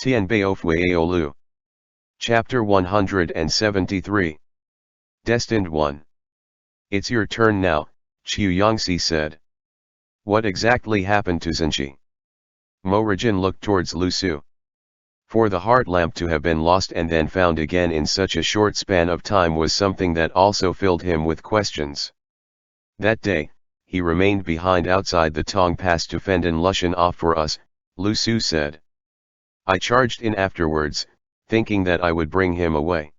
Tianbao Fu Yao Lu. Chapter 173. Destined 1. It's your turn now, Qiu Yangxi said. What exactly happened to Zhenji? Mo Rijin looked towards Lu Su. For the heart lamp to have been lost and then found again in such a short span of time was something that also filled him with questions. That day, he remained behind outside the Tong Pass to fend An Lushan off for us, Lu Su said. I charged in afterwards, thinking that I would bring him away.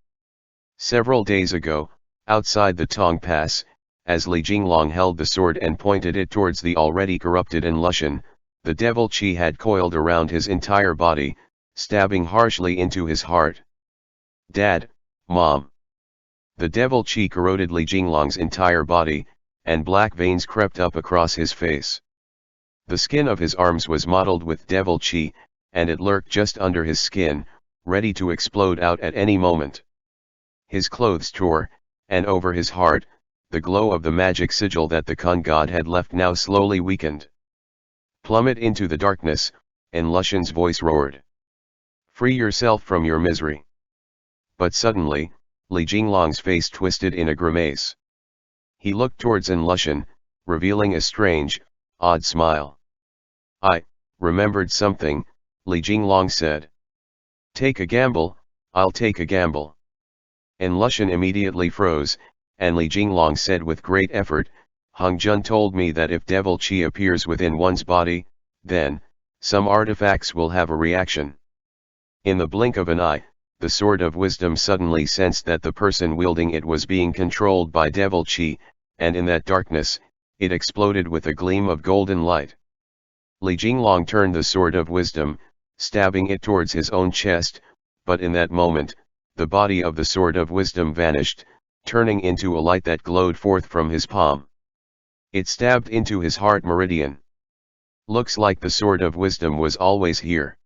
Several days ago, outside the Tong Pass, as Li Jinglong held the sword and pointed it towards the already corrupted An Lushan, the devil qi had coiled around his entire body, stabbing harshly into his heart. Dad, Mom. The devil qi corroded Li Jinglong's entire body, and black veins crept up across his face. The skin of his arms was mottled with devil qi, and it lurked just under his skin, ready to explode out at any moment. His clothes tore, and over his heart, the glow of the magic sigil that the Kun god had left now slowly weakened. Plummet into the darkness, An Lushan's voice roared. Free yourself from your misery. But suddenly, Li Jinglong's face twisted in a grimace. He looked towards An Lushan, revealing a strange, odd smile. I remembered something, Li Jinglong said. Take a gamble, I'll take a gamble. An Lushan immediately froze, and Li Jinglong said with great effort, Hung Jun told me that if devil qi appears within one's body, then, some artifacts will have a reaction. In the blink of an eye, the sword of wisdom suddenly sensed that the person wielding it was being controlled by devil qi, and in that darkness, it exploded with a gleam of golden light. Li Jinglong turned the sword of wisdom, stabbing it towards his own chest, but in that moment, the body of the sword of wisdom vanished, turning into a light that glowed forth from his palm. It stabbed into his heart meridian. Looks like the sword of wisdom was always here.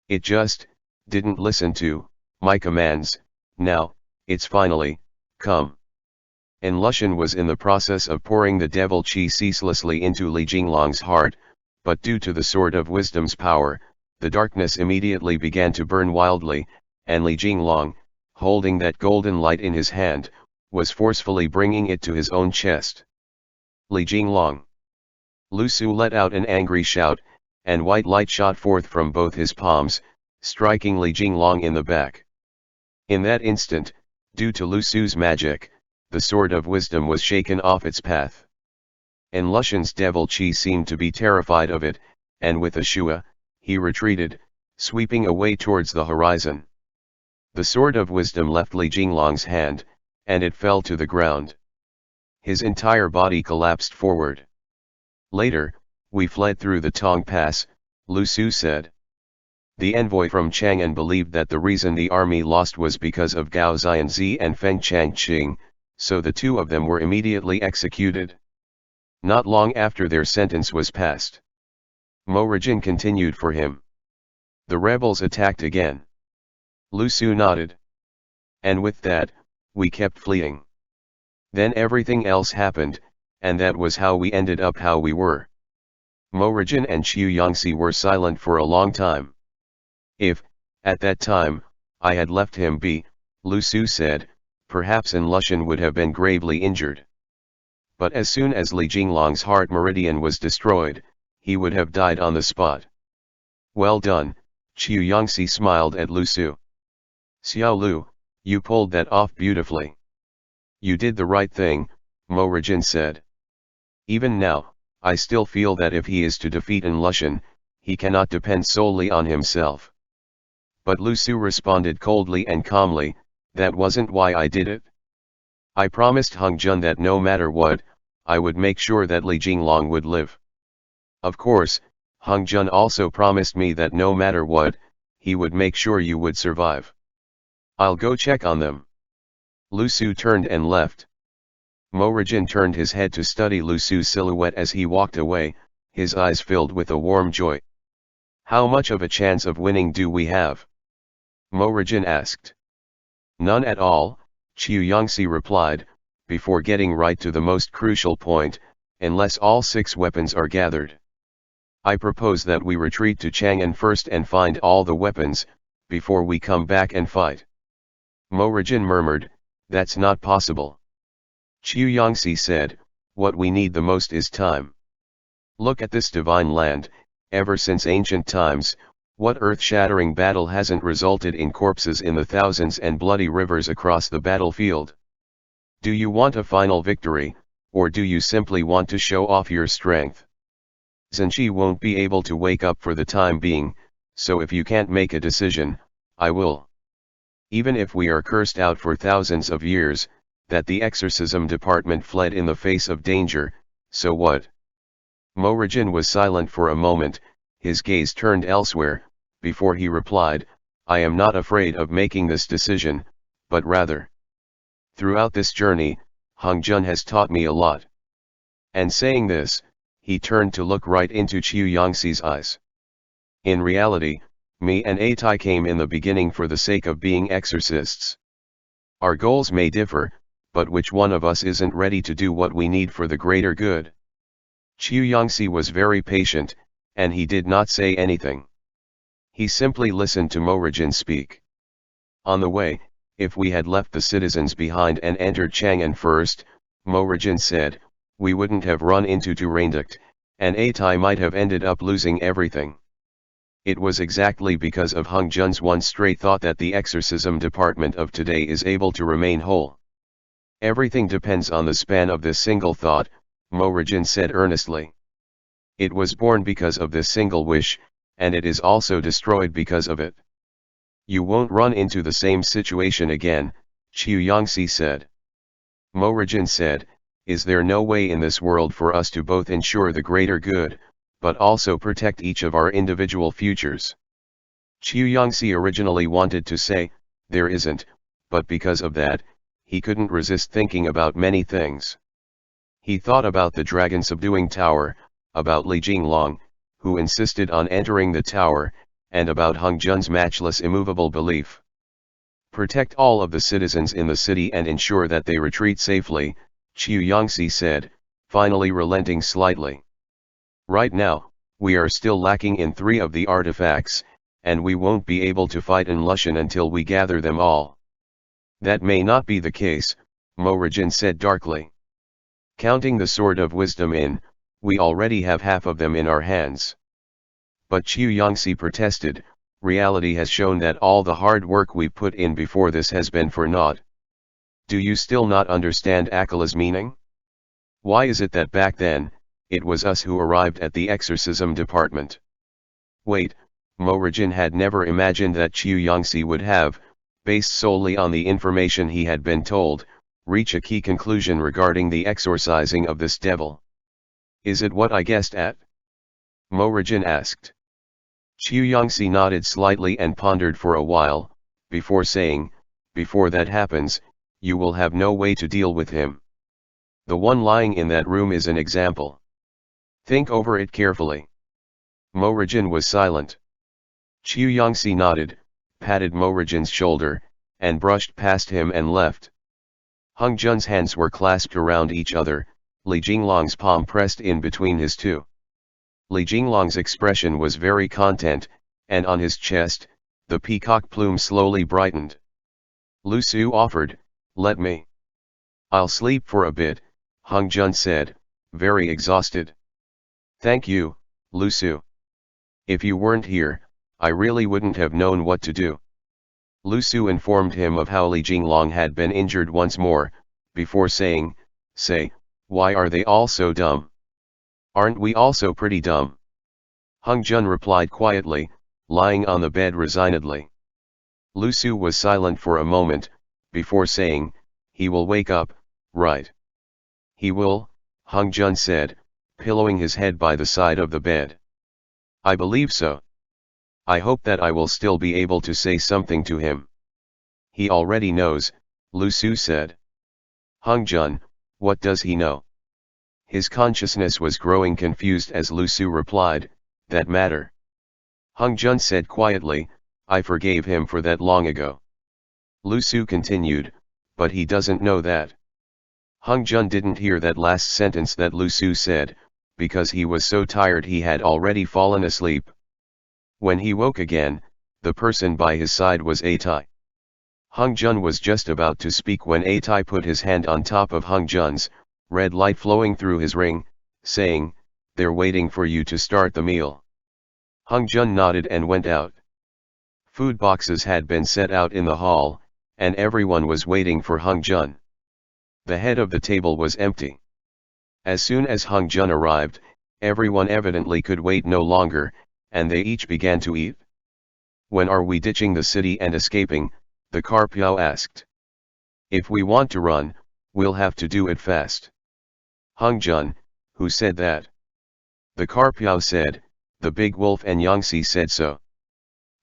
It just didn't listen to my commands. Now, it's finally come. An Lushan was in the process of pouring the devil qi ceaselessly into Li Jinglong's heart, but due to the sword of wisdom's power, the darkness immediately began to burn wildly, and Li Jinglong, holding that golden light in his hand, was forcefully bringing it to his own chest. Li Jinglong. Lu Su let out an angry shout, and white light shot forth from both his palms, striking Li Jinglong in the back. In that instant, due to Lu Su's magic, the sword of wisdom was shaken off its path. An Lushan's devil qi seemed to be terrified of it, and with a shua, he retreated, sweeping away towards the horizon. The sword of wisdom left Li Jinglong's hand, and it fell to the ground. His entire body collapsed forward. Later, we fled through the Tong Pass, Lu Su said. The envoy from Chang'an believed that the reason the army lost was because of Gao Xianzi and Feng Changqing, so the two of them were immediately executed. Not long after their sentence was passed. Mo Rijin continued for him. The rebels attacked again. Lu Su nodded. And with that, we kept fleeing. Then everything else happened, and that was how we ended up how we were. Mo Rijin and Qiu Yangxi were silent for a long time. If, at that time, I had left him be, Lu Su said, perhaps An Lushan would have been gravely injured. But as soon as Li Jinglong's heart meridian was destroyed, he would have died on the spot. Well done, Qiu Yangxi smiled at Lu Su. Xiao Lu, you pulled that off beautifully. You did the right thing, Mo Rijin said. Even now, I still feel that if he is to defeat An Lushan, he cannot depend solely on himself. But Lu Su responded coldly and calmly, that wasn't why I did it. I promised Hung Jun that no matter what, I would make sure that Li Jinglong would live. Of course, Hung Jun also promised me that no matter what, he would make sure you would survive. I'll go check on them. Lu Su turned and left. Mo Rijin turned his head to study Lu Su's silhouette as he walked away, his eyes filled with a warm joy. How much of a chance of winning do we have? Mo Rijin asked. None at all, Qiu Yangxi replied, before getting right to the most crucial point, unless all 6 weapons are gathered. I propose that we retreat to Chang'an first and find all the weapons, before we come back and fight. Mo Rijin murmured, that's not possible. Chu Yangxi said, what we need the most is time. Look at this divine land, ever since ancient times, what earth-shattering battle hasn't resulted in corpses in the thousands and bloody rivers across the battlefield? Do you want a final victory, or do you simply want to show off your strength? Zhenji won't be able to wake up for the time being, so if you can't make a decision, I will. Even if we are cursed out for thousands of years, that the exorcism department fled in the face of danger, so what? Mo Rijin was silent for a moment, his gaze turned elsewhere, before he replied, I am not afraid of making this decision, but rather. Throughout this journey, Hong Jun has taught me a lot. And saying this, he turned to look right into Chu Yangxi's eyes. In reality, me and Atai came in the beginning for the sake of being exorcists. Our goals may differ, but which one of us isn't ready to do what we need for the greater good? Chu Yangxi was very patient, and he did not say anything. He simply listened to Mo Rijin speak. On the way, if we had left the citizens behind and entered Chang'an first, Mo Rijin said, we wouldn't have run into Durandakt, and Atai might have ended up losing everything. It was exactly because of Hung Jun's one straight thought that the exorcism department of today is able to remain whole. Everything depends on the span of this single thought, Mo Rijin said earnestly. It was born because of this single wish, and it is also destroyed because of it. You won't run into the same situation again, Chu Yangxi said. Mo Rijin said, is there no way in this world for us to both ensure the greater good, but also protect each of our individual futures? Chu Yangxi originally wanted to say, there isn't, but because of that, he couldn't resist thinking about many things. He thought about the dragon subduing tower, about Li Jinglong, who insisted on entering the tower, and about Hung Jun's matchless immovable belief. Protect all of the citizens in the city and ensure that they retreat safely, Chu Yangxi said, finally relenting slightly. Right now, we are still lacking in 3 of the artifacts, and we won't be able to fight in Lushan until we gather them all. That may not be the case, Mo Rijin said darkly. Counting the Sword of Wisdom in, we already have half of them in our hands. But Chu Yangxi protested, reality has shown that all the hard work we put in before this has been for naught. Do you still not understand Akala's meaning? Why is it that back then, it was us who arrived at the exorcism department? Wait, Mo Rijin had never imagined that Chu Yangxi would have, based solely on the information he had been told, reach a key conclusion regarding the exorcising of this devil. Is it what I guessed at? Mo Rijin asked. Chu Yangxi nodded slightly and pondered for a while, before saying, before that happens, you will have no way to deal with him. The one lying in that room is an example. Think over it carefully. Mo Rijin was silent. Chu Yangxi nodded, patted Mo Rijin's shoulder, and brushed past him and left. Hung Jun's hands were clasped around each other, Li Jinglong's palm pressed in between his two. Li Jinglong's expression was very content, and on his chest, the peacock plume slowly brightened. Lu Su offered, let me. I'll sleep for a bit, Hung Jun said, very exhausted. Thank you, Lu Su. If you weren't here, I really wouldn't have known what to do. Lu Su informed him of how Li Jinglong had been injured once more, before saying, say, why are they all so dumb? Aren't we also pretty dumb? Hung Jun replied quietly, lying on the bed resignedly. Lu Su was silent for a moment, before saying, he will wake up, right? He will, Hung Jun said, pillowing his head by the side of the bed. I believe so. I hope that I will still be able to say something to him. He already knows, Lu Su said. Hung Jun, what does he know? His consciousness was growing confused as Lu Su replied, that matter. Hung Jun said quietly, I forgave him for that long ago. Lu Su continued, but he doesn't know that. Hung Jun didn't hear that last sentence that Lu Su said, because he was so tired he had already fallen asleep. When he woke again, the person by his side was Atai. Hung Jun was just about to speak when Atai put his hand on top of Hung Jun's, red light flowing through his ring, saying, "They're waiting for you to start the meal." Hung Jun nodded and went out. Food boxes had been set out in the hall, and everyone was waiting for Hung Jun. The head of the table was empty. As soon as Hung Jun arrived, everyone evidently could wait no longer, and they each began to eat. "When are we ditching the city and escaping?" the Carpiao asked. "If we want to run, we'll have to do it fast." Hung Jun, who said that? The Carpiao said, "The big wolf and Yangtze said so."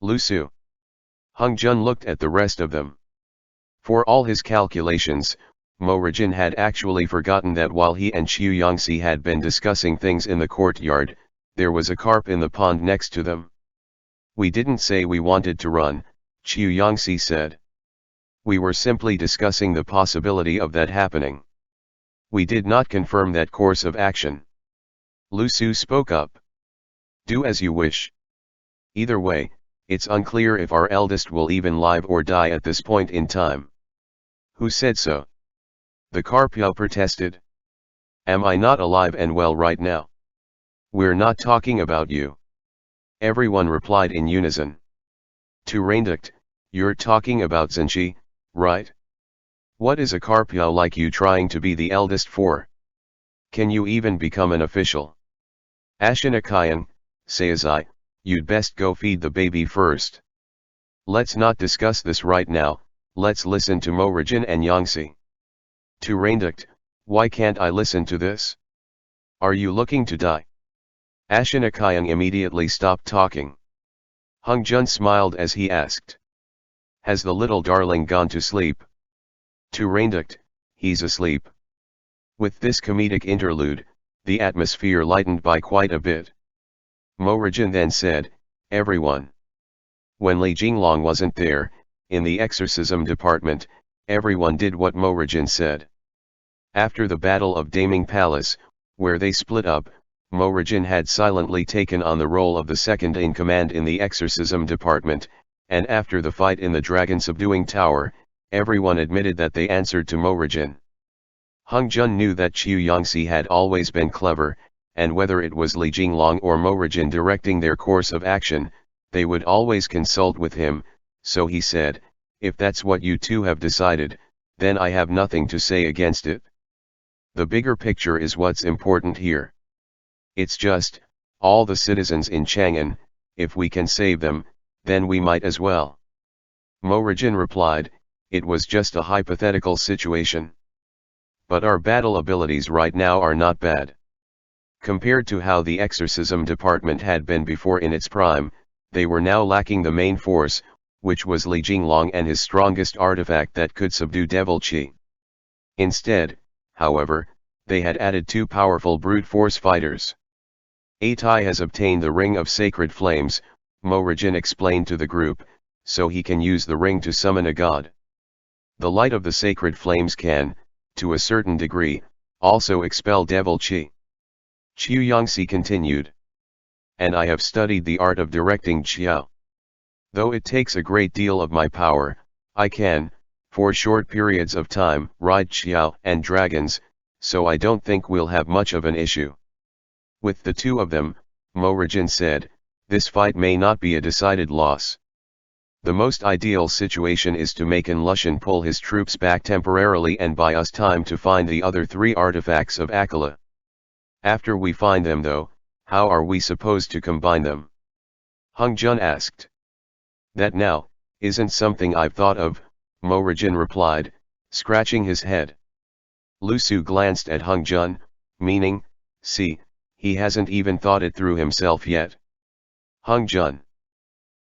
Lu Su. Hung Jun looked at the rest of them. For all his calculations, Mo Rijin had actually forgotten that while he and Qiu Yangtze had been discussing things in the courtyard, there was a carp in the pond next to them. "We didn't say we wanted to run," Qiu Yangtze said. "We were simply discussing the possibility of that happening. We did not confirm that course of action." Lu Su spoke up. "Do as you wish. Either way, it's unclear if our eldest will even live or die at this point in time." "Who said so?" the Carpiao protested. "Am I not alive and well right now?" "We're not talking about you," everyone replied in unison. "To Rainduct, you're talking about Zenshi, right? What is a Carpiao like you trying to be the eldest for? Can you even become an official?" "Ashinakayan, Sayazai, you'd best go feed the baby first. Let's not discuss this right now, let's listen to Mo Rijin and Yangtze." "To Rainduct, why can't I listen to this? Are you looking to die?" Ashinakayan immediately stopped talking. Hung Jun smiled as he asked, "Has the little darling gone to sleep?" "To Rainduct, he's asleep." With this comedic interlude, the atmosphere lightened by quite a bit. Mo Rijin then said, "Everyone." When Li Jinglong wasn't there, in the exorcism department, everyone did what Mo Rijin said. After the Battle of Daming Palace, where they split up, Mo Rijin had silently taken on the role of the second in command in the exorcism department, and after the fight in the dragon subduing tower, everyone admitted that they answered to Mo Rijin. Hung Jun knew that Qiu Yangtze had always been clever, and whether it was Li Jinglong or Mo Rijin directing their course of action, they would always consult with him, so he said, "If that's what you two have decided, then I have nothing to say against it. The bigger picture is what's important here. It's just, all the citizens in Chang'an, if we can save them, then we might as well." Mo Rijin replied, "It was just a hypothetical situation. But our battle abilities right now are not bad. Compared to how the exorcism department had been before in its prime, they were now lacking the main force, which was Li Jinglong and his strongest artifact that could subdue devil qi. Instead, however, they had added two powerful brute force fighters. Atai has obtained the Ring of Sacred Flames, Mo Rijin explained to the group, so he can use the ring to summon a god. The light of the sacred flames can, to a certain degree, also expel devil qi. Qiu Yangtze continued. "And I have studied the art of directing Qiao. Though it takes a great deal of my power, I can, for short periods of time, ride Qiao and dragons, so I don't think we'll have much of an issue." With the two of them, Mo Rijin said, "This fight may not be a decided loss. The most ideal situation is to make An Lushan pull his troops back temporarily and buy us time to find the other three artifacts of Akala. After we find them though, how are we supposed to combine them?" Hung Jun asked. "That now, isn't something I've thought of," Mo Rijin replied, scratching his head. Lu Su glanced at Hung Jun, meaning, "See, he hasn't even thought it through himself yet." Hung Jun.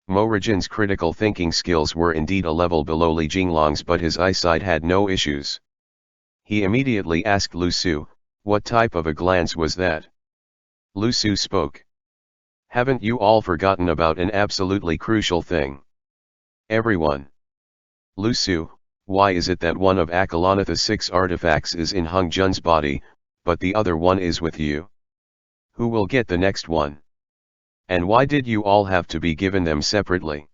Mo Rijin's critical thinking skills were indeed a level below Li Jinglong's, but his eyesight had no issues. He immediately asked Lu Su, "What type of a glance was that?" Lu Su spoke. "Haven't you all forgotten about an absolutely crucial thing?" Everyone. Lu Su, why is it that one of Akalanatha's 6 artifacts is in Hung Jun's body, but the other one is with you? Who will get the next one? And why did you all have to be given them separately?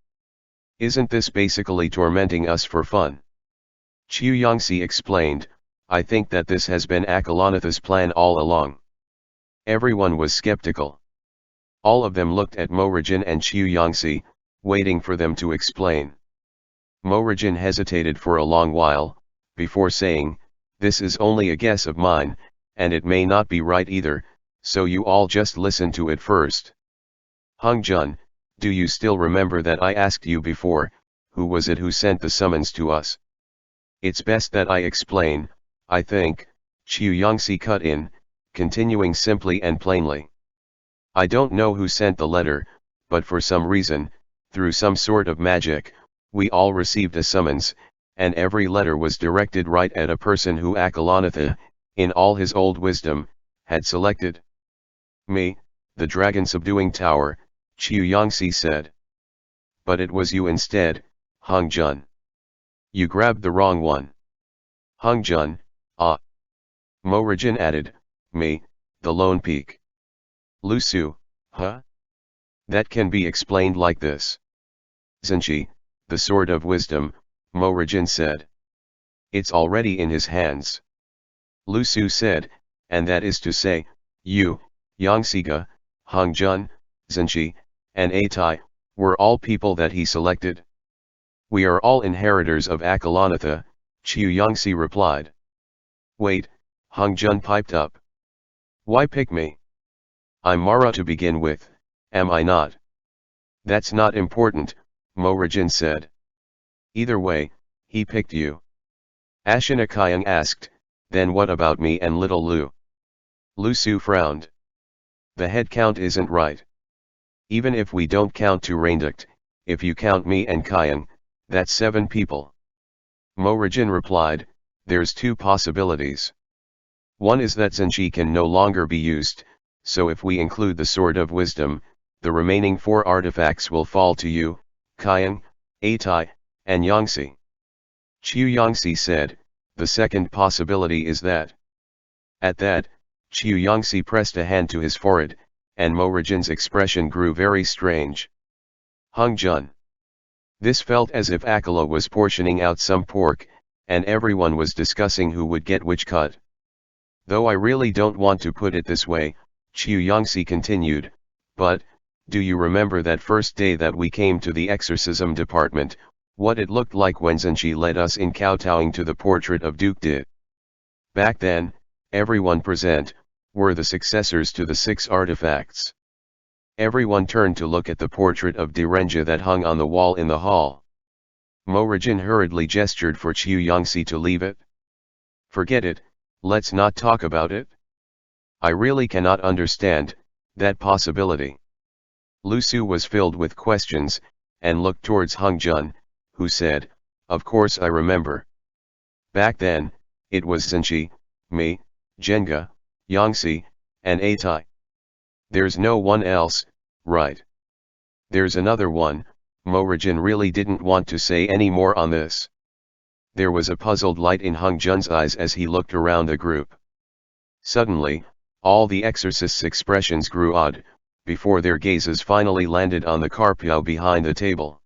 Isn't this basically tormenting us for fun? Chu Yangxi explained, I think that this has been Akalanatha's plan all along. Everyone was skeptical. All of them looked at Morajin and Chu Yangxi, waiting for them to explain. Morajin hesitated for a long while, before saying, this is only a guess of mine, and it may not be right either, so you all just listen to it first. Hung Jun, do you still remember that I asked you before, who was it who sent the summons to us? It's best that I explain, I think, Chu Yangxi cut in, continuing simply and plainly. I don't know who sent the letter, but for some reason, through some sort of magic, we all received a summons, and every letter was directed right at a person who Akalanatha, in all his old wisdom, had selected. Me, the dragon subduing tower, Chu Yangxi said. But it was you instead, Hung Jun. You grabbed the wrong one. Hung Jun, ah. Morajin added, me, the lone peak. Lu Su, huh? That can be explained like this. Zenji, the sword of wisdom, Morajin said. It's already in his hands. Lu Su said, and that is to say, you, Yangxiga, Hung Jun, Zenji, and Atai, were all people that he selected. We are all inheritors of Akalanatha, Chu Yangxi replied. Wait, Hung Jun piped up. Why pick me? I'm Mara to begin with, am I not? That's not important, Morajin said. Either way, he picked you. Ashina Kyung asked, then what about me and little Lu? Lu Su frowned. The head count isn't right. Even if we don't count to Rainduct, if you count me and Kyung, that's 7 people. Morajin replied, there's 2 possibilities. One is that Zenji can no longer be used, so if we include the Sword of Wisdom, the remaining 4 artifacts will fall to you, Kyung, Atai, and Yangxi. Chu Yangxi said, the second possibility is that. At that, Chu Yangxi pressed a hand to his forehead, and Morajin's expression grew very strange. Hung Jun. This felt as if Akala was portioning out some pork, and everyone was discussing who would get which cut. Though I really don't want to put it this way, Chu Yangxi continued, but, do you remember that first day that we came to the exorcism department, what it looked like when Zenji led us in kowtowing to the portrait of Duke Di? Back then, everyone present, were the successors to the 6 artifacts. Everyone turned to look at the portrait of Direnja that hung on the wall in the hall. Morajin hurriedly gestured for Chu Yangxi to leave it. Forget it, let's not talk about it. I really cannot understand that possibility. Lu Su was filled with questions, and looked towards Hung Jun, who said, of course I remember. Back then, it was Zenji, me, Jenga, Yangxi, and Atai. There's no one else, right? There's another one. Morajin really didn't want to say any more on this. There was a puzzled light in Hung Jun's eyes as he looked around the group. Suddenly, all the exorcists' expressions grew odd, before their gazes finally landed on the Carpiao behind the table.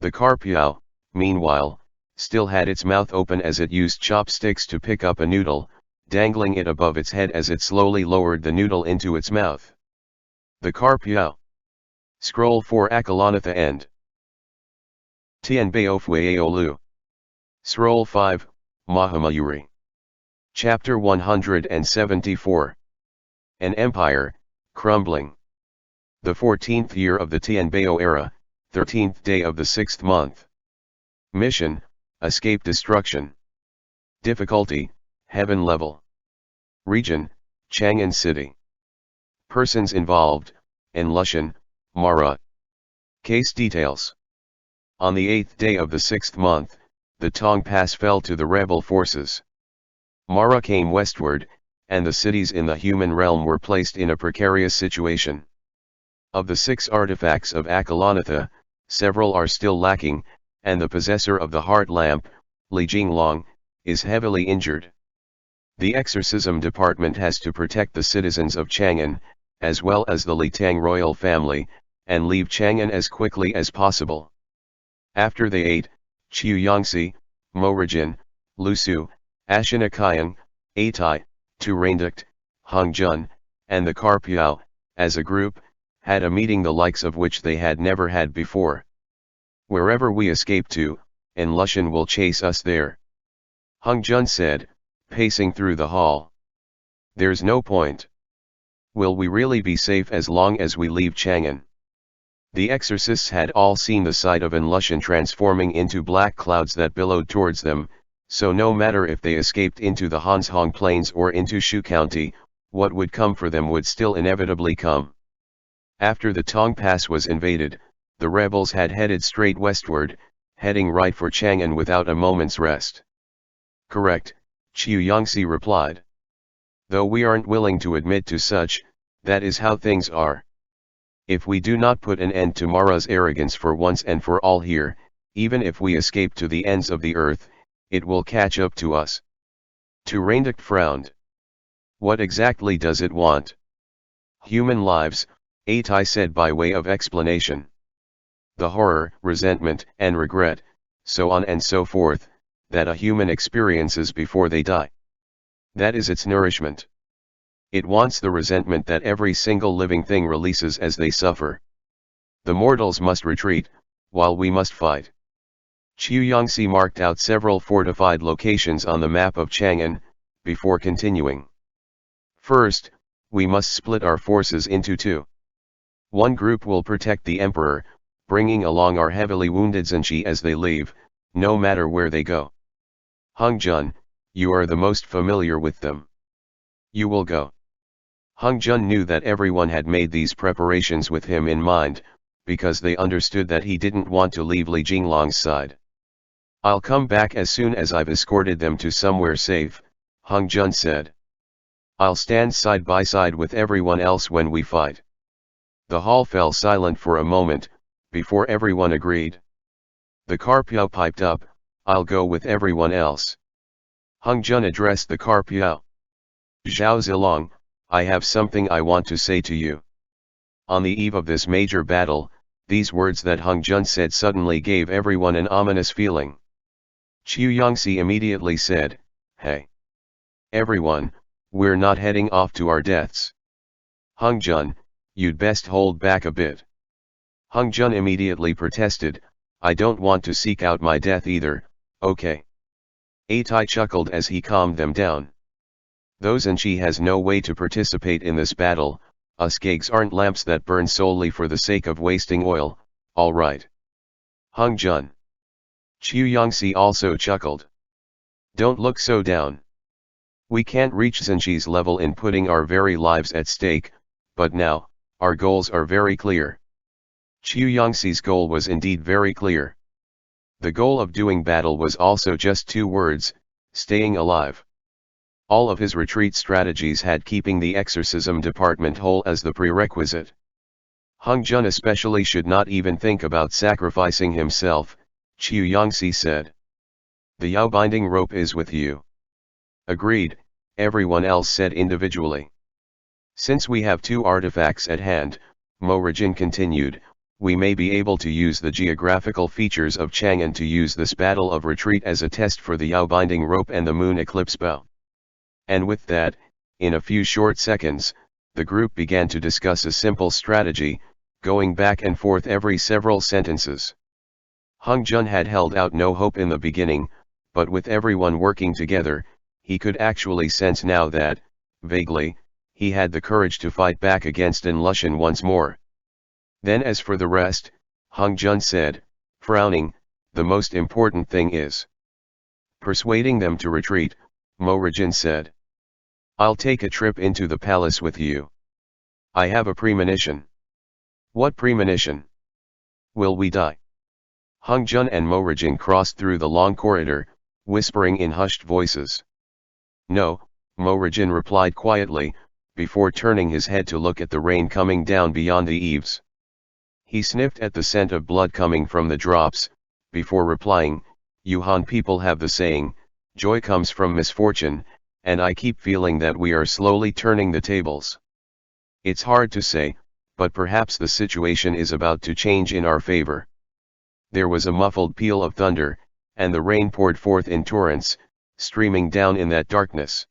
The Carpiao, meanwhile, still had its mouth open as it used chopsticks to pick up a noodle, dangling it above its head as it slowly lowered the noodle into its mouth. The Carpiao. Scroll 4 Akalanatha End. Tianbao Fu Yao Lu. Scroll 5, Mahamayuri. Chapter 174. An Empire, Crumbling. The 14th year of the Tianbao era, 13th day of the 6th month. Mission, Escape Destruction. Difficulty, Heaven Level. Region, Chang'an City. Persons involved, Enlushan, Mara. Case details. On the 8th day of the 6th month, the Tong Pass fell to the rebel forces. Mara came westward, and the cities in the human realm were placed in a precarious situation. Of the 6 artifacts of Akalanatha, several are still lacking, and the possessor of the heart lamp, Li Jinglong, is heavily injured. The exorcism department has to protect the citizens of Chang'an, as well as the Li Tang royal family, and leave Chang'an as quickly as possible. After they ate, Qiu Yangxi, Mo Rijin, Lu Su, Ashinakayang, Atai, Tu Reinduct, Hung Jun, and the Carpiao, as a group, had a meeting the likes of which they had never had before. Wherever we escape to, En Lushan will chase us there. Hung Jun said, pacing through the hall. There's no point. Will we really be safe as long as we leave Chang'an? The exorcists had all seen the sight of En Lushan transforming into black clouds that billowed towards them, so no matter if they escaped into the Hanzhong Plains or into Shu County, what would come for them would still inevitably come. After the Tong Pass was invaded, the rebels had headed straight westward, heading right for Chang'an without a moment's rest. Correct, Qiu Yangxi replied. Though we aren't willing to admit to such, that is how things are. If we do not put an end to Mara's arrogance for once and for all here, even if we escape to the ends of the earth, it will catch up to us. Tu Reinduct frowned. What exactly does it want? Human lives, Atai said by way of explanation. The horror, resentment, and regret, so on and so forth, that a human experiences before they die. That is its nourishment. It wants the resentment that every single living thing releases as they suffer. The mortals must retreat, while we must fight. Qiu Yangxi marked out several fortified locations on the map of Chang'an, before continuing. First, we must split our forces into two. One group will protect the emperor, bringing along our heavily wounded Zhenji as they leave, no matter where they go. Hung Jun, you are the most familiar with them. You will go. Hung Jun knew that everyone had made these preparations with him in mind, because they understood that he didn't want to leave Li Jinglong's side. I'll come back as soon as I've escorted them to somewhere safe, Hung Jun said. I'll stand side by side with everyone else when we fight. The hall fell silent for a moment, before everyone agreed. The Carpiao piped up, I'll go with everyone else. Hung Jun addressed the Carpiao. Zhao Zilong, I have something I want to say to you. On the eve of this major battle, these words that Hung Jun said suddenly gave everyone an ominous feeling. Qiu Yangxi immediately said, Hey! Everyone, we're not heading off to our deaths. Hung Jun, you'd best hold back a bit. Hung Jun immediately protested, I don't want to seek out my death either, okay. Atai chuckled as he calmed them down. Those and she has no way to participate in this battle, us gigs aren't lamps that burn solely for the sake of wasting oil, alright. Hung Jun. Qiu Yangxi also chuckled. Don't look so down. We can't reach Zhenji's level in putting our very lives at stake, but now, our goals are very clear. Qiu Yangxi's goal was indeed very clear. The goal of doing battle was also just two words, staying alive. All of his retreat strategies had keeping the exorcism department whole as the prerequisite. Hung Jun especially should not even think about sacrificing himself, Qiu Yangxi said. The Yao binding rope is with you. Agreed, everyone else said individually. Since we have two artifacts at hand, Mo Rijin continued, we may be able to use the geographical features of Chang'an to use this battle of retreat as a test for the Yao binding rope and the moon eclipse bow. And with that, in a few short seconds, the group began to discuss a simple strategy, going back and forth every several sentences. Hung Jun had held out no hope in the beginning, but with everyone working together, he could actually sense now that, vaguely, he had the courage to fight back against En Lushan once more. Then as for the rest, Hung Jun said, frowning, the most important thing is persuading them to retreat, Mo Rijin said. I'll take a trip into the palace with you. I have a premonition. What premonition? Will we die? Hung Jun and Mo Rijin crossed through the long corridor, whispering in hushed voices. No, Mo Rijin replied quietly, before turning his head to look at the rain coming down beyond the eaves. He sniffed at the scent of blood coming from the drops, before replying, Yuhan people have the saying, joy comes from misfortune, and I keep feeling that we are slowly turning the tables. It's hard to say, but perhaps the situation is about to change in our favor. There was a muffled peal of thunder, and the rain poured forth in torrents, streaming down in that darkness.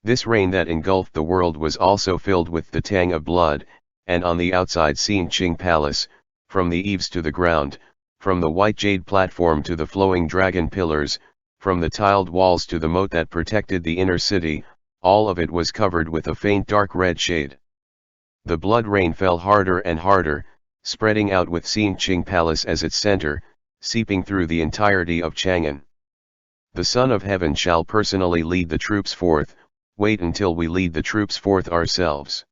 This rain that engulfed the world was also filled with the tang of blood, and on the outside Xin Qing Palace, from the eaves to the ground, from the white jade platform to the flowing dragon pillars, from the tiled walls to the moat that protected the inner city, all of it was covered with a faint dark red shade. The blood rain fell harder and harder, spreading out with Xin Qing Palace as its center, seeping through the entirety of Chang'an. The Son of Heaven shall personally lead the troops forth. Wait until we lead the troops forth ourselves.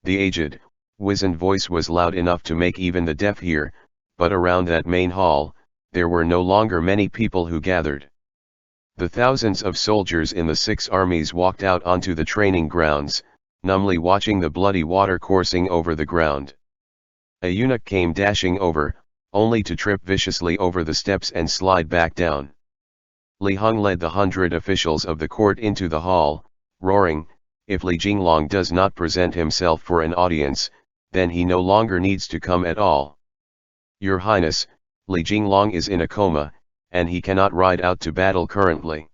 The aged, wizened voice was loud enough to make even the deaf hear, but around that main hall, there were no longer many people who gathered. The thousands of soldiers in the 6 armies walked out onto the training grounds, numbly watching the bloody water coursing over the ground. A eunuch came dashing over, only to trip viciously over the steps and slide back down. Li Hong led the 100 officials of the court into the hall, roaring, "If Li Jinglong does not present himself for an audience, then he no longer needs to come at all. Your Highness, Li Jinglong is in a coma, and he cannot ride out to battle currently."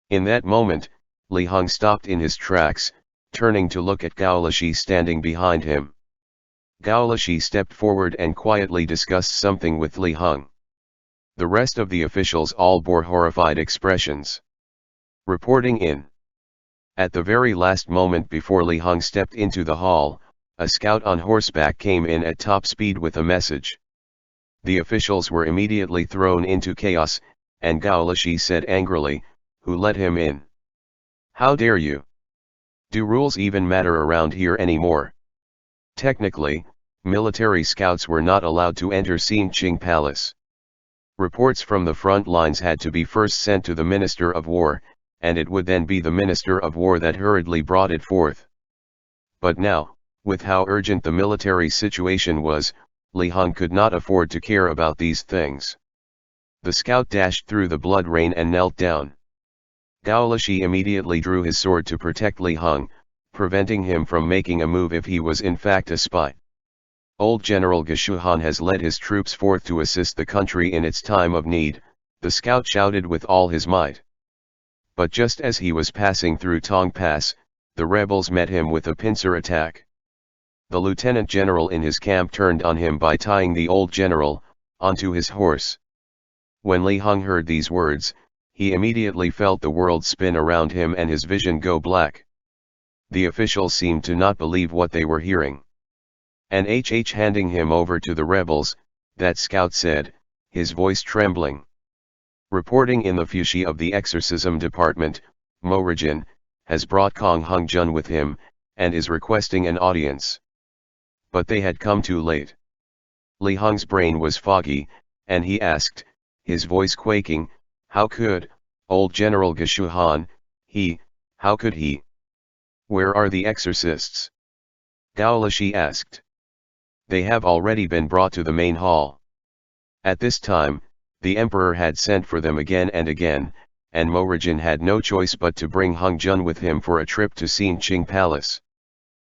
In that moment, Li Hong stopped in his tracks, turning to look at Gao Lishi standing behind him. Gao Lishi stepped forward and quietly discussed something with Li Hong. The rest of the officials all bore horrified expressions. Reporting in. At the very last moment before Li Hong stepped into the hall, a scout on horseback came in at top speed with a message. The officials were immediately thrown into chaos, and Gao Lishi said angrily, "Who let him in? How dare you? Do rules even matter around here anymore?" Technically, military scouts were not allowed to enter Xin Qing Palace. Reports from the front lines had to be first sent to the Minister of War, and it would then be the Minister of War that hurriedly brought it forth. But now, with how urgent the military situation was, Li Hong could not afford to care about these things. The scout dashed through the blood rain and knelt down. Gao Lishi immediately drew his sword to protect Li Hong, preventing him from making a move if he was in fact a spy. Old General Geshuhan has led his troops forth to assist the country in its time of need, the scout shouted with all his might. But just as he was passing through Tong Pass, the rebels met him with a pincer attack. The lieutenant general in his camp turned on him by tying the old general onto his horse. When Li Hong heard these words, he immediately felt the world spin around him and his vision go black. The officials seemed to not believe what they were hearing. And handing him over to the rebels, that scout said, his voice trembling. Reporting in the Fushi of the Exorcism Department, Mo Rijin has brought Kong Hung Jun with him, and is requesting an audience. But they had come too late. Li Hong's brain was foggy, and he asked, his voice quaking, "How could, old General Geshuhan, how could he? Where are the exorcists?" Gao Lishi asked. "They have already been brought to the main hall." At this time, the emperor had sent for them again and again, and Mo Rijin had no choice but to bring Hung Jun with him for a trip to Xin Qing Palace.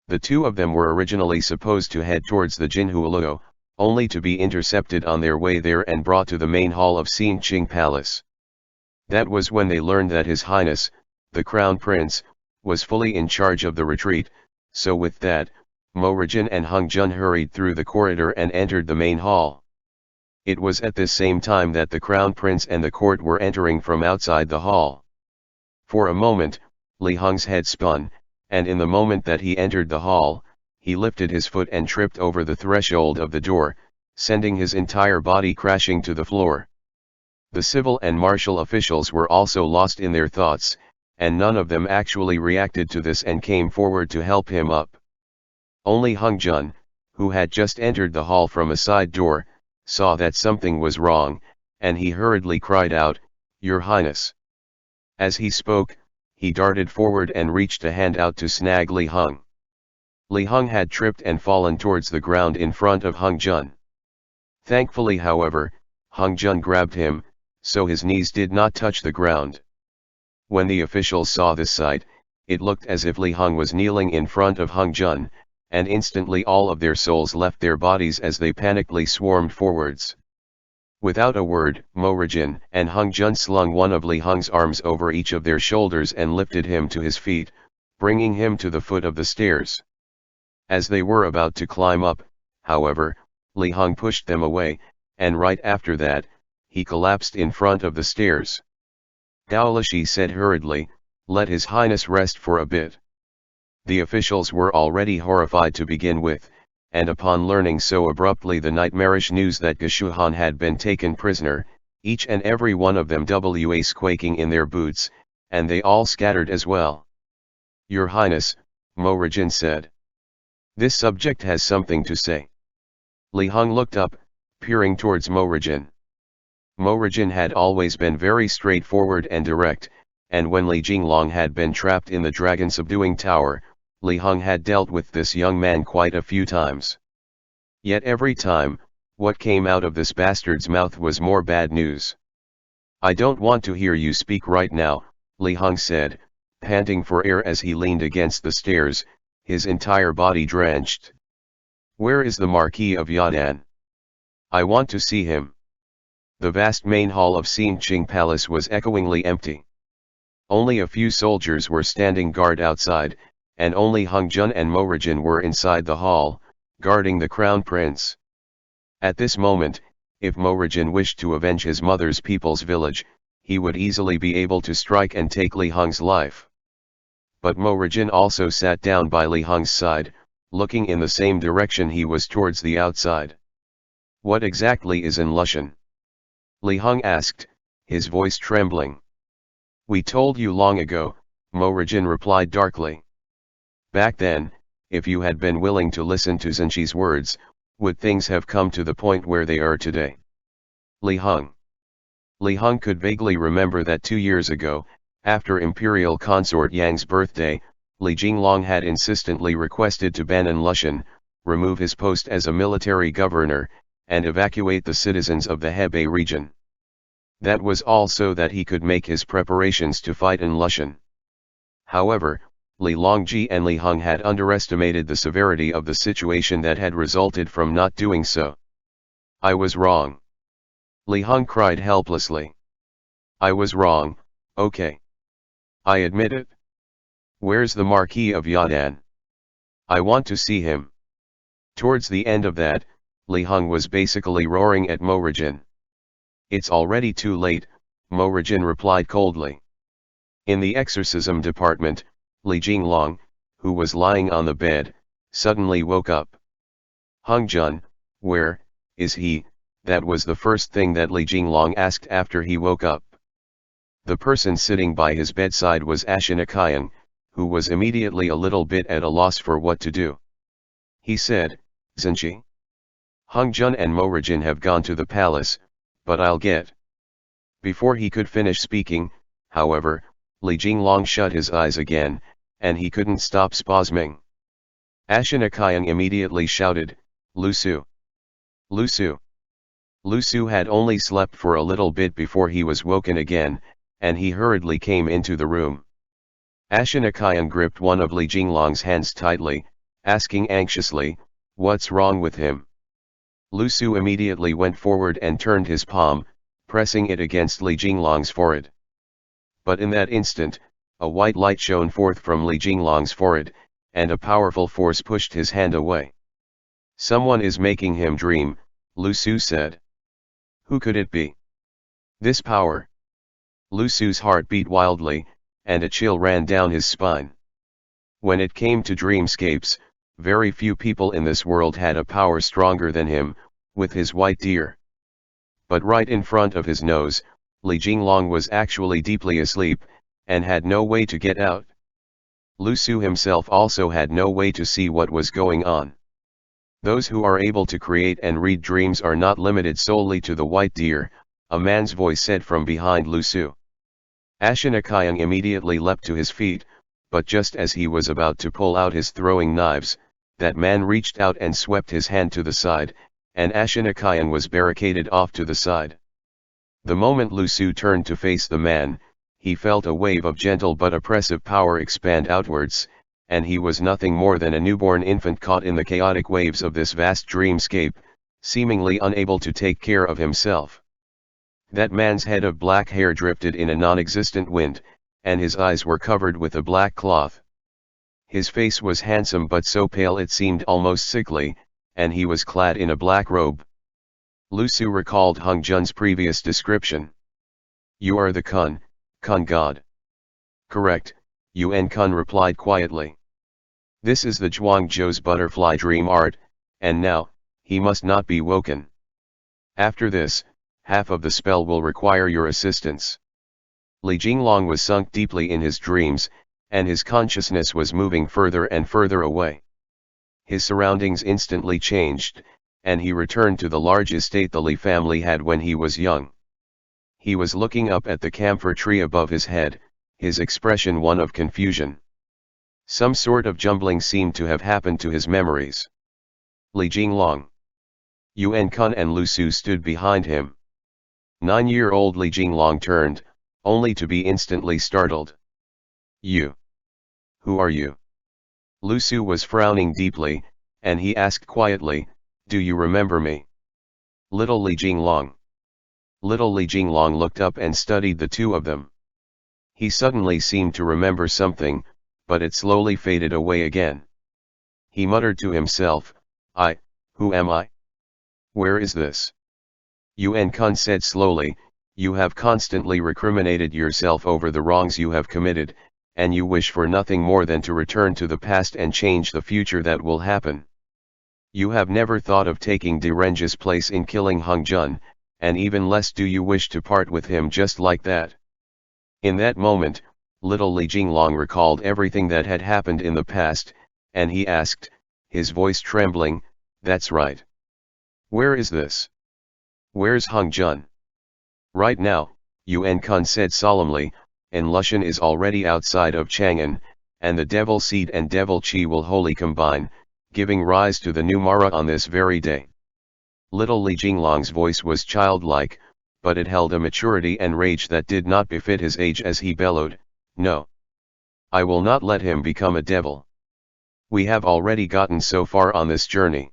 The two of them were originally supposed to head towards the Jinhuoluo, only to be intercepted on their way there and brought to the main hall of Xin Qing Palace. That was when they learned that His Highness, the Crown Prince, was fully in charge of the retreat, so with that, Mo Rijin and Hung Jun hurried through the corridor and entered the main hall. It was at this same time that the Crown Prince and the court were entering from outside the hall. For a moment, Li Hong's head spun, and in the moment that he entered the hall, he lifted his foot and tripped over the threshold of the door, sending his entire body crashing to the floor. The civil and martial officials were also lost in their thoughts, and none of them actually reacted to this and came forward to help him up. Only Hung Jun, who had just entered the hall from a side door, saw that something was wrong, and he hurriedly cried out, "Your Highness." As he spoke, he darted forward and reached a hand out to snag Li Hong. Li Hong had tripped and fallen towards the ground in front of Hung Jun. Thankfully, however, Hung Jun grabbed him, so his knees did not touch the ground. When the officials saw this sight, It looked as if Li Hong was kneeling in front of Hung Jun, and instantly all of their souls left their bodies as they panically swarmed forwards. Without a word, Mo Rijin and Hung Jun slung one of Li Hong's arms over each of their shoulders and lifted him to his feet, bringing him to the foot of the stairs. As they were about to climb up, however, Li Hong pushed them away, and right after that, he collapsed in front of the stairs. Dao Lishi said hurriedly, "Let His Highness rest for a bit." The officials were already horrified to begin with, and upon learning so abruptly the nightmarish news that Geshuhan had been taken prisoner, each and every one of them was quaking in their boots, and they all scattered as well. "Your Highness," Mo Rijin said. "This subject has something to say." Li Hong looked up, peering towards Mo Rijin. Mo Rijin had always been very straightforward and direct, and when Li Jinglong had been trapped in the dragon subduing tower, Li Hong had dealt with this young man quite a few times. Yet every time, what came out of this bastard's mouth was more bad news. "I don't want to hear you speak right now," Li Hong said, panting for air as he leaned against the stairs, his entire body drenched. "Where is the Marquis of Yadan? I want to see him." The vast main hall of Xinqing Palace was echoingly empty. Only a few soldiers were standing guard outside, and only Hung Jun and Mo Rijin were inside the hall, guarding the crown prince. At this moment, if Mo Rijin wished to avenge his mother's people's village, he would easily be able to strike and take Li Hong's life. But Mo Rijin also sat down by Li Hong's side, looking in the same direction he was towards the outside. "What exactly is in Lushan?" Li Hong asked, his voice trembling. "We told you long ago," Mo Rijin replied darkly. "Back then, if you had been willing to listen to Zhenqi's words, would things have come to the point where they are today?" Li Hong could vaguely remember that 2 years ago, after Imperial Consort Yang's birthday, Li Jinglong had insistently requested to ban Lushan, remove his post as a military governor, and evacuate the citizens of the Hebei region. That was all so that he could make his preparations to fight in Lushan. However, Li Longji and Li Hong had underestimated the severity of the situation that had resulted from not doing so. "I was wrong." Li Hong cried helplessly. "I was wrong, okay. I admit it. Where's the Marquis of Yadan? I want to see him." Towards the end of that, Li Hong was basically roaring at Mo Rijin. "It's already too late," Mo Rijin replied coldly. In the exorcism department, Li Jinglong, who was lying on the bed, suddenly woke up. "Hung Jun, where is he?" That was the first thing that Li Jinglong asked after he woke up. The person sitting by his bedside was Ashinakayan, who was immediately a little bit at a loss for what to do. He said, "Zhenqi, Hung Jun and Mo Rijin have gone to the palace, but I'll get." Before he could finish speaking, however, Li Jinglong shut his eyes again, and he couldn't stop spasming. Ashinakayan immediately shouted, "Lu Su! Lu Su!" Lu Su had only slept for a little bit before he was woken again, and he hurriedly came into the room. Ashinakayan gripped one of Li Jinglong's hands tightly, asking anxiously, "What's wrong with him?" Lu Su immediately went forward and turned his palm, pressing it against Li Jinglong's forehead. But in that instant, a white light shone forth from Li Jinglong's forehead, and a powerful force pushed his hand away. "Someone is making him dream," Lu Su said. "Who could it be? This power?" Lu Su's heart beat wildly, and a chill ran down his spine. When it came to dreamscapes, very few people in this world had a power stronger than him, with his white deer. But right in front of his nose, Li Jinglong was actually deeply asleep, and had no way to get out. Lu Su himself also had no way to see what was going on. "Those who are able to create and read dreams are not limited solely to the white deer," a man's voice said from behind Lu Su. Ashinakayan immediately leapt to his feet, but just as he was about to pull out his throwing knives, that man reached out and swept his hand to the side, and Ashinakayan was barricaded off to the side. The moment Lu Su turned to face the man, he felt a wave of gentle but oppressive power expand outwards, and he was nothing more than a newborn infant caught in the chaotic waves of this vast dreamscape, seemingly unable to take care of himself. That man's head of black hair drifted in a non-existent wind, and his eyes were covered with a black cloth. His face was handsome but so pale it seemed almost sickly, and he was clad in a black robe. Lu Su recalled Hung Jun's previous description. "You are the Kun god." "Correct," Yuan Kun replied quietly. "This is the Zhuangzhou's butterfly dream art, and now, he must not be woken. After this, half of the spell will require your assistance." Li Jinglong was sunk deeply in his dreams, and his consciousness was moving further and further away. His surroundings instantly changed, and he returned to the large estate the Li family had when he was young. He was looking up at the camphor tree above his head, his expression one of confusion. Some sort of jumbling seemed to have happened to his memories. Li Jinglong. Yuan Kun and Lu Su stood behind him. 9-year-old Li Jinglong turned, only to be instantly startled. "You? Who are you?" Lu Su was frowning deeply, and he asked quietly, "Do you remember me?" "Little Li Jinglong." Little Li Jinglong looked up and studied the two of them. He suddenly seemed to remember something, but it slowly faded away again. He muttered to himself, Who am I? Where is this?" Yuan Kun said slowly, "You have constantly recriminated yourself over the wrongs you have committed, and you wish for nothing more than to return to the past and change the future that will happen. You have never thought of taking Derenge's place in killing Hung Jun, and even less do you wish to part with him just like that." In that moment, little Li Jinglong recalled everything that had happened in the past, and he asked, his voice trembling, "That's right. Where is this? Where's Hung Jun?" "Right now," Yuan Kun said solemnly, "and Lushan is already outside of Chang'an, and the devil seed and devil chi will wholly combine, giving rise to the new Mara on this very day." Little Li Jinglong's voice was childlike, but it held a maturity and rage that did not befit his age as he bellowed, "No. I will not let him become a devil. We have already gotten so far on this journey.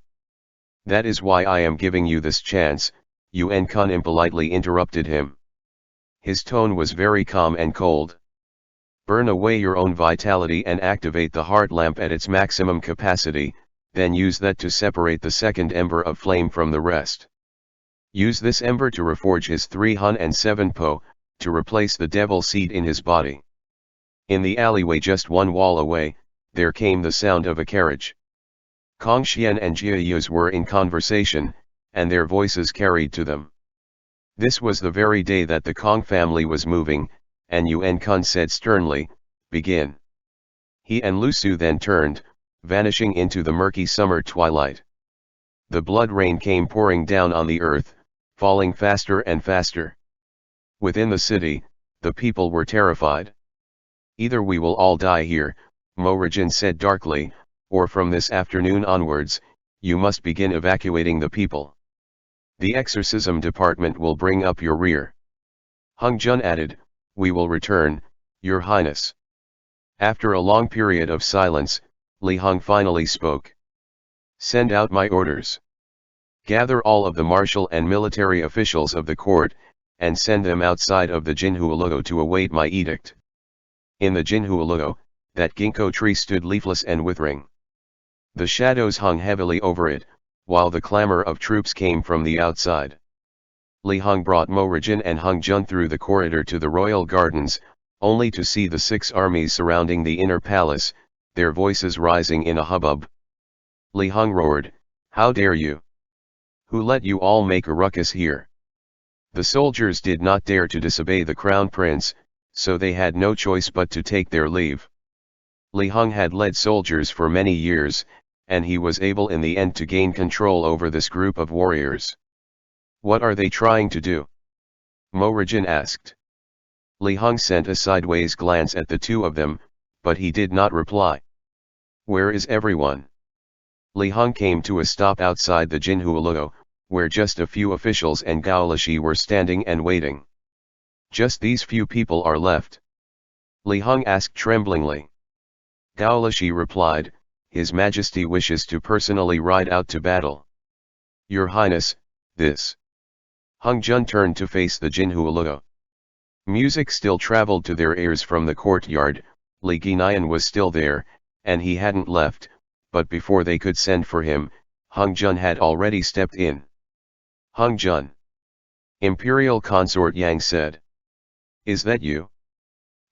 That is why I am giving you this chance," Yuan Kun impolitely interrupted him. His tone was very calm and cold. "Burn away your own vitality and activate the heart lamp at its maximum capacity, then use that to separate the second ember of flame from the rest. Use this ember to reforge his 3 Hun and 7 Po, to replace the devil seed in his body." In the alleyway just one wall away, there came the sound of a carriage. Kong Xian and Jia Yuz were in conversation, and their voices carried to them. This was the very day that the Kong family was moving, and Yuan Kun said sternly, "Begin." He and Lu Su then turned, vanishing into the murky summer twilight. The blood rain came pouring down on the earth, falling faster and faster. Within the city, the people were terrified. "Either we will all die here," Mo Rajin said darkly, "or from this afternoon onwards, you must begin evacuating the people. The exorcism department will bring up your rear." Hung Jun added, "We will return, Your Highness." After a long period of silence, Li Hung finally spoke. "Send out my orders. Gather all of the martial and military officials of the court, and send them outside of the Jinhuoluo to await my edict." In the Jinhuoluo, that ginkgo tree stood leafless and withering. The shadows hung heavily over it, while the clamor of troops came from the outside. Li Hung brought Mo Rajin and Hung Jun through the corridor to the royal gardens, only to see the 6 armies surrounding the inner palace, their voices rising in a hubbub. Li Hung roared, "How dare you? Who let you all make a ruckus here?" The soldiers did not dare to disobey the crown prince, so they had no choice but to take their leave. Li Hung had led soldiers for many years, and he was able in the end to gain control over this group of warriors. "What are they trying to do?" Mo Rajin asked. Li Hung sent a sideways glance at the two of them, but he did not reply. "Where is everyone?" Li Hung came to a stop outside the Jinhuoluo, where just a few officials and Gaolishi were standing and waiting. "Just these few people are left." Li Heng asked tremblingly. Gao Lishi replied, His Majesty wishes to personally ride out to battle. Your Highness, this. Heng Jun turned to face the Jinhua Luo. Music still traveled to their ears from the courtyard. Li Guiyan was still there, and he hadn't left, but before they could send for him, Heng Jun had already stepped in. Heng Jun. Imperial Consort Yang said. Is that you?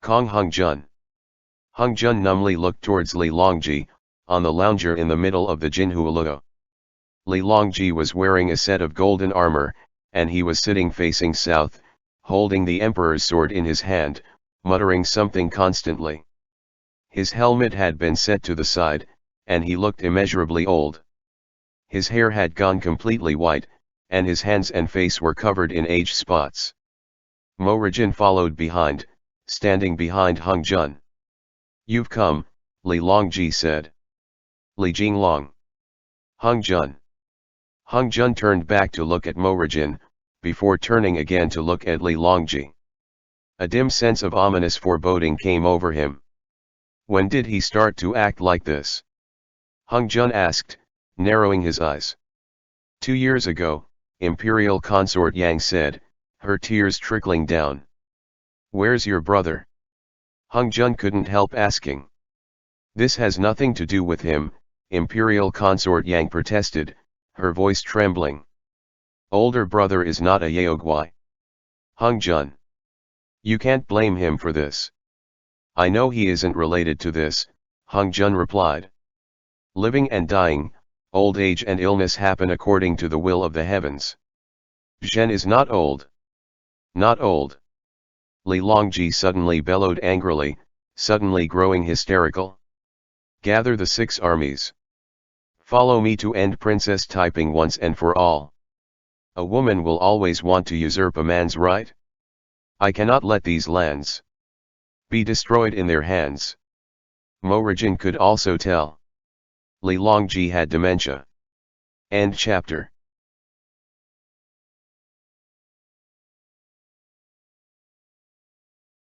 Kong Heng Jun. Heng Jun numbly looked towards Li Longji, on the lounger in the middle of the Jinhua Luo. Li Longji was wearing a set of golden armor, and he was sitting facing south, holding the emperor's sword in his hand, muttering something constantly. His helmet had been set to the side, and he looked immeasurably old. His hair had gone completely white, and his hands and face were covered in age spots. Mo Rijin followed behind, standing behind Heng Jun. You've come, Li Longji said. Li Jinglong. Heng Jun. Heng Jun turned back to look at Mo Rijin, before turning again to look at Li Longji. A dim sense of ominous foreboding came over him. When did he start to act like this? Heng Jun asked, narrowing his eyes. 2 years ago, Imperial Consort Yang said, her tears trickling down. Where's your brother? Heng Jun couldn't help asking. This has nothing to do with him, Imperial Consort Yang protested, her voice trembling. Older brother is not a Yaogwai. Heng Jun. You can't blame him for this. I know he isn't related to this, Heng Jun replied. Living and dying, old age and illness happen according to the will of the heavens. Zhen is not old. Not old. Li Longji suddenly bellowed angrily, suddenly growing hysterical. Gather the 6 armies. Follow me to end Princess Taiping once and for all. A woman will always want to usurp a man's right. I cannot let these lands be destroyed in their hands. Mo Rijin could also tell. Li Longji had dementia. End chapter.